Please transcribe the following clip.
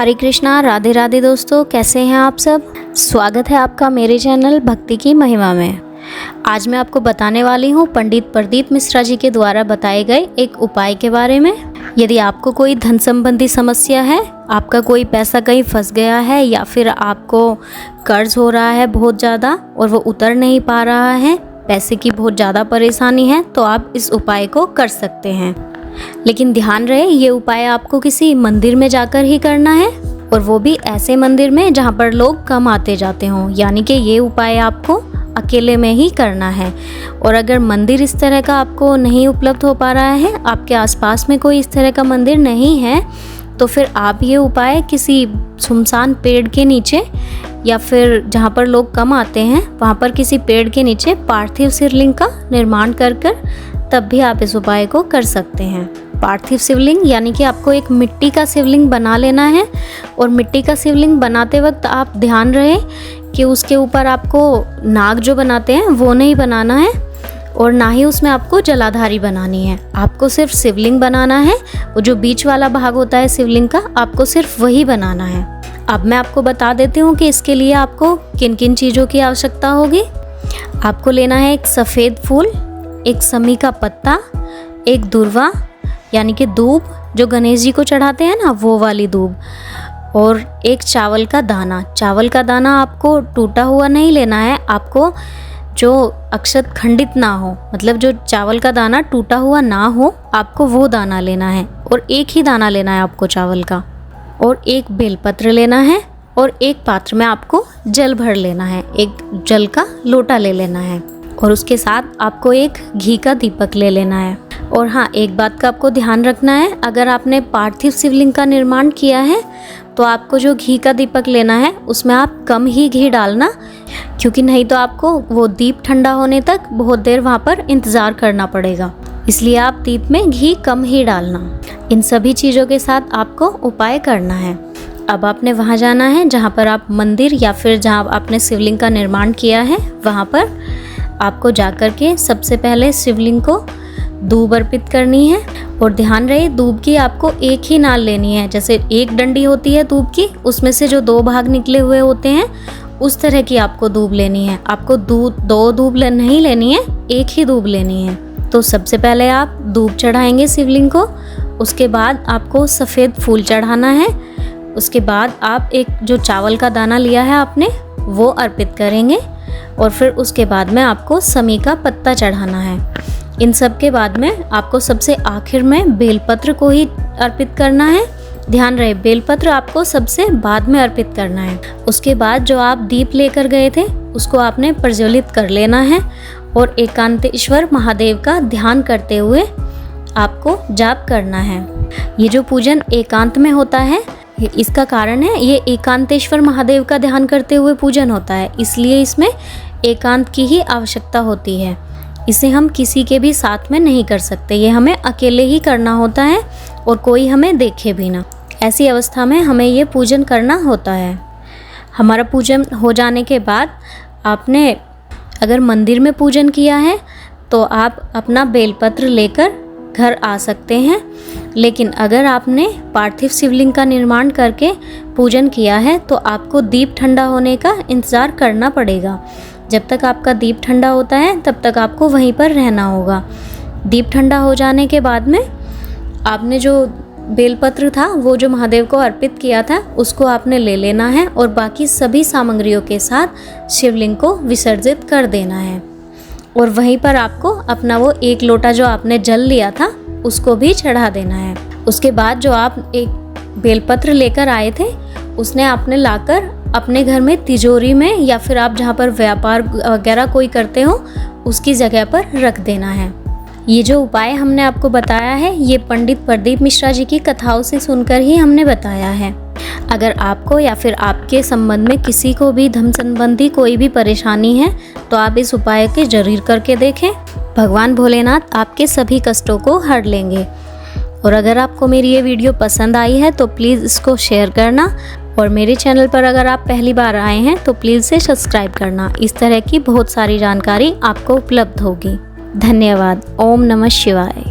हरे कृष्णा, राधे राधे दोस्तों, कैसे हैं आप सब। स्वागत है आपका मेरे चैनल भक्ति की महिमा में। आज मैं आपको बताने वाली हूँ पंडित प्रदीप मिश्रा जी के द्वारा बताए गए एक उपाय के बारे में। यदि आपको कोई धन संबंधी समस्या है, आपका कोई पैसा कहीं फंस गया है या फिर आपको कर्ज हो रहा है बहुत ज़्यादा और वो उतर नहीं पा रहा है, पैसे की बहुत ज़्यादा परेशानी है, तो आप इस उपाय को कर सकते हैं। लेकिन ध्यान रहे, ये उपाय आपको किसी मंदिर में जाकर ही करना है और वो भी ऐसे मंदिर में जहाँ पर लोग कम आते जाते हों। यानी कि ये उपाय आपको अकेले में ही करना है। और अगर मंदिर इस तरह का आपको नहीं उपलब्ध हो पा रहा है, आपके आसपास में कोई इस तरह का मंदिर नहीं है, तो फिर आप ये उपाय किसी सुनसान पेड़ के नीचे या फिर जहाँ पर लोग कम आते हैं वहाँ पर किसी पेड़ के नीचे पार्थिव शिवलिंग का निर्माण कर तब भी आप इस उपाय को कर सकते हैं। पार्थिव शिवलिंग यानी कि आपको एक मिट्टी का शिवलिंग बना लेना है। और मिट्टी का शिवलिंग बनाते वक्त आप ध्यान रहे कि उसके ऊपर आपको नाग जो बनाते हैं वो नहीं बनाना है और ना ही उसमें आपको जलाधारी बनानी है। आपको सिर्फ शिवलिंग बनाना है। वो जो बीच वाला भाग होता है शिवलिंग का, आपको सिर्फ वही बनाना है। अब मैं आपको बता देती हूँ कि इसके लिए आपको किन किन चीज़ों की आवश्यकता होगी। आपको लेना है एक सफ़ेद फूल, एक समी का पत्ता, एक दुर्वा यानी कि दूब जो गणेश जी को चढ़ाते हैं ना, वो वाली दूब, और एक चावल का दाना। चावल का दाना आपको टूटा हुआ नहीं लेना है, आपको जो अक्षत खंडित ना हो, मतलब जो चावल का दाना टूटा हुआ ना हो, आपको वो दाना लेना है। और एक ही दाना लेना है आपको चावल का। और एक बेलपत्र लेना है और एक पात्र में आपको जल भर लेना है, एक जल का लोटा ले लेना है। और उसके साथ आपको एक घी का दीपक ले लेना है। और हाँ, एक बात का आपको ध्यान रखना है, अगर आपने पार्थिव शिवलिंग का निर्माण किया है तो आपको जो घी का दीपक लेना है उसमें आप कम ही घी डालना, क्योंकि नहीं तो आपको वो दीप ठंडा होने तक बहुत देर वहाँ पर इंतज़ार करना पड़ेगा। इसलिए आप दीप में घी कम ही डालना। इन सभी चीज़ों के साथ आपको उपाय करना है। अब आपने वहाँ जाना है जहाँ पर आप मंदिर या फिर जहाँ आपने शिवलिंग का निर्माण किया है, वहाँ पर आपको जाकर के सबसे पहले शिवलिंग को दूब अर्पित करनी है। और ध्यान रहे, दूब की आपको एक ही नाल लेनी है। जैसे एक डंडी होती है दूब की, उसमें से जो दो भाग निकले हुए होते हैं, उस तरह की आपको दूब लेनी है। आपको दो दूब नहीं लेनी है, एक ही दूब लेनी है। तो सबसे पहले आप दूब चढ़ाएंगे शिवलिंग को। उसके बाद आपको सफ़ेद फूल चढ़ाना है। उसके बाद आप एक जो चावल का दाना लिया है आपने, वो अर्पित करेंगे। और फिर उसके बाद में आपको समी का पत्ता चढ़ाना है। इन सब के बाद में आपको सबसे आखिर में बेलपत्र को ही अर्पित करना है। ध्यान रहे, बेलपत्र आपको सबसे बाद में अर्पित करना है। उसके बाद जो आप दीप लेकर गए थे उसको आपने प्रज्वलित कर लेना है और एकांतेश्वर महादेव का ध्यान करते हुए आपको जाप करना है। ये जो पूजन एकांत में होता है, इसका कारण है, ये एकांतेश्वर महादेव का ध्यान करते हुए पूजन होता है, इसलिए इसमें एकांत की ही आवश्यकता होती है। इसे हम किसी के भी साथ में नहीं कर सकते, ये हमें अकेले ही करना होता है और कोई हमें देखे भी ना। ऐसी अवस्था में हमें ये पूजन करना होता है। हमारा पूजन हो जाने के बाद आपने अगर मंदिर में पूजन किया है तो आप अपना बेलपत्र लेकर घर आ सकते हैं। लेकिन अगर आपने पार्थिव शिवलिंग का निर्माण करके पूजन किया है तो आपको दीप ठंडा होने का इंतज़ार करना पड़ेगा। जब तक आपका दीप ठंडा होता है तब तक आपको वहीं पर रहना होगा। दीप ठंडा हो जाने के बाद में आपने जो बेलपत्र था, वो जो महादेव को अर्पित किया था, उसको आपने ले लेना है और बाकी सभी सामग्रियों के साथ शिवलिंग को विसर्जित कर देना है। और वहीं पर आपको अपना वो एक लोटा जो आपने जल लिया था उसको भी चढ़ा देना है। उसके बाद जो आप एक बेलपत्र लेकर आए थे उसने आपने लाकर अपने घर में तिजोरी में या फिर आप जहाँ पर व्यापार वगैरह कोई करते हो उसकी जगह पर रख देना है। ये जो उपाय हमने आपको बताया है, ये पंडित प्रदीप मिश्रा जी की कथाओं से सुनकर ही हमने बताया है। अगर आपको या फिर आपके संबंध में किसी को भी धन संबंधी कोई भी परेशानी है तो आप इस उपाय के जरूर करके देखें। भगवान भोलेनाथ आपके सभी कष्टों को हर लेंगे। और अगर आपको मेरी ये वीडियो पसंद आई है तो प्लीज़ इसको शेयर करना। और मेरे चैनल पर अगर आप पहली बार आए हैं तो प्लीज़ इसे सब्सक्राइब करना। इस तरह की बहुत सारी जानकारी आपको उपलब्ध होगी। धन्यवाद। ओम नमः शिवाय।